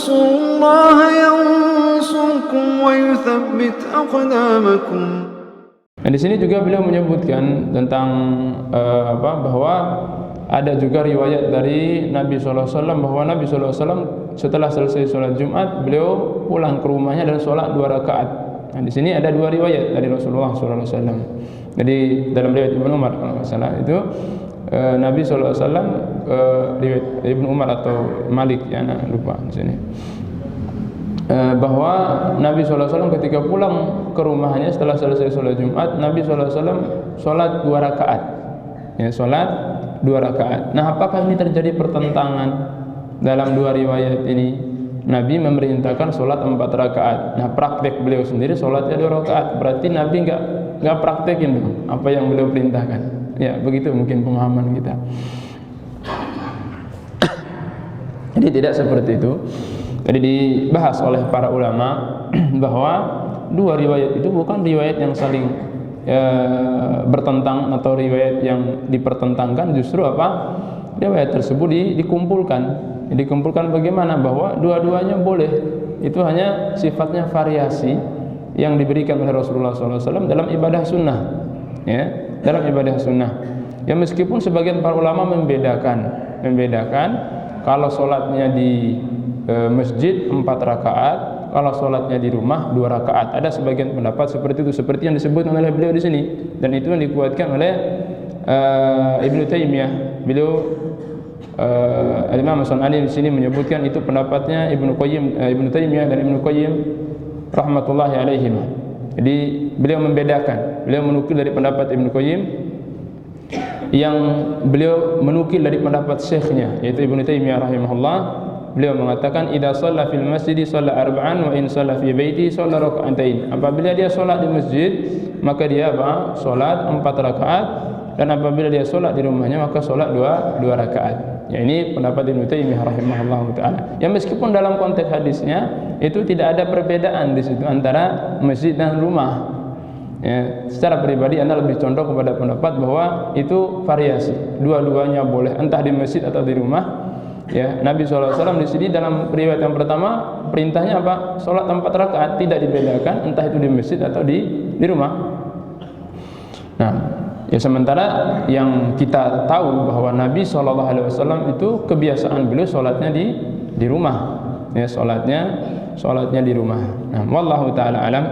تنصروا الله ينصركم ويثبت أقدامكم. Nah, di sini juga beliau menyebutkan tentang bahwa ada juga riwayat dari Nabi SAW bahwa Nabi SAW setelah selesai sholat Jumat beliau pulang ke rumahnya dan sholat 2 rakaat. Nah, di sini ada 2 riwayat dari Rasulullah SAW. Jadi dalam riwayat Ibnu Umar kalau nggak salah itu Nabi SAW riwayat Ibnu Umar atau Malik ya, lupa di sini. Bahwa Nabi SAW ketika pulang ke rumahnya setelah selesai sholat Jumat, Nabi SAW sholat 2 rakaat, ya, sholat 2 rakaat. Nah, apakah ini terjadi pertentangan dalam 2 riwayat ini? Nabi memerintahkan sholat 4 rakaat. Nah, praktek beliau sendiri sholatnya 2 rakaat. Berarti Nabi nggak praktekin dong apa yang beliau perintahkan. Ya, begitu mungkin pemahaman kita. Jadi tidak seperti itu. Jadi dibahas oleh para ulama bahwa 2 riwayat itu bukan riwayat yang saling bertentang atau riwayat yang dipertentangkan, justru apa? Riwayat tersebut dikumpulkan. Dikumpulkan bagaimana? Bahwa dua-duanya boleh. Itu hanya sifatnya variasi yang diberikan oleh Rasulullah SAW dalam ibadah sunnah. Ya, dalam ibadah sunnah. Ya, meskipun sebagian para ulama membedakan kalau sholatnya di masjid 4 rakaat, kalau sholatnya di rumah 2 rakaat. Ada sebagian pendapat seperti itu, seperti yang disebutkan oleh beliau di sini, dan itu yang dikuatkan oleh Ibnu Taimiyah. Beliau Imam As-San'ani di sini menyebutkan itu pendapatnya Ibnu Taimiyah dan Ibnu Qayyim rahmatullahi alaihim. Jadi beliau membedakan, beliau menukil dari pendapat Ibnu Qayyim yang beliau menukil dari pendapat syekhnya yaitu Ibnu Taimiyah rahimahullah. Beliau mengatakan idza shalla fil masjid shalla arba'an wa in shalla fi baiti shalla raka'atain. Apabila dia salat di masjid maka dia salat 4 rakaat, dan apabila dia salat di rumahnya maka salat 2 rakaat. Ya, ini pendapat Ibnu Taimiyah rahimahullahu taala. Ya, meskipun dalam konteks hadisnya itu tidak ada perbedaan di situ antara masjid dan rumah. Ya, secara pribadi Anda lebih condong kepada pendapat bahwa itu variasi. Dua-duanya boleh, entah di masjid atau di rumah. Ya, Nabi SAW di sini dalam riwayat yang pertama perintahnya apa? Salat 4 rakaat, tidak dibedakan entah itu di masjid atau di rumah. Nah, ya, sementara yang kita tahu bahwa Nabi SAW itu kebiasaan beliau salatnya di rumah. Ya, salatnya di rumah. Nah, wallahu taala alam.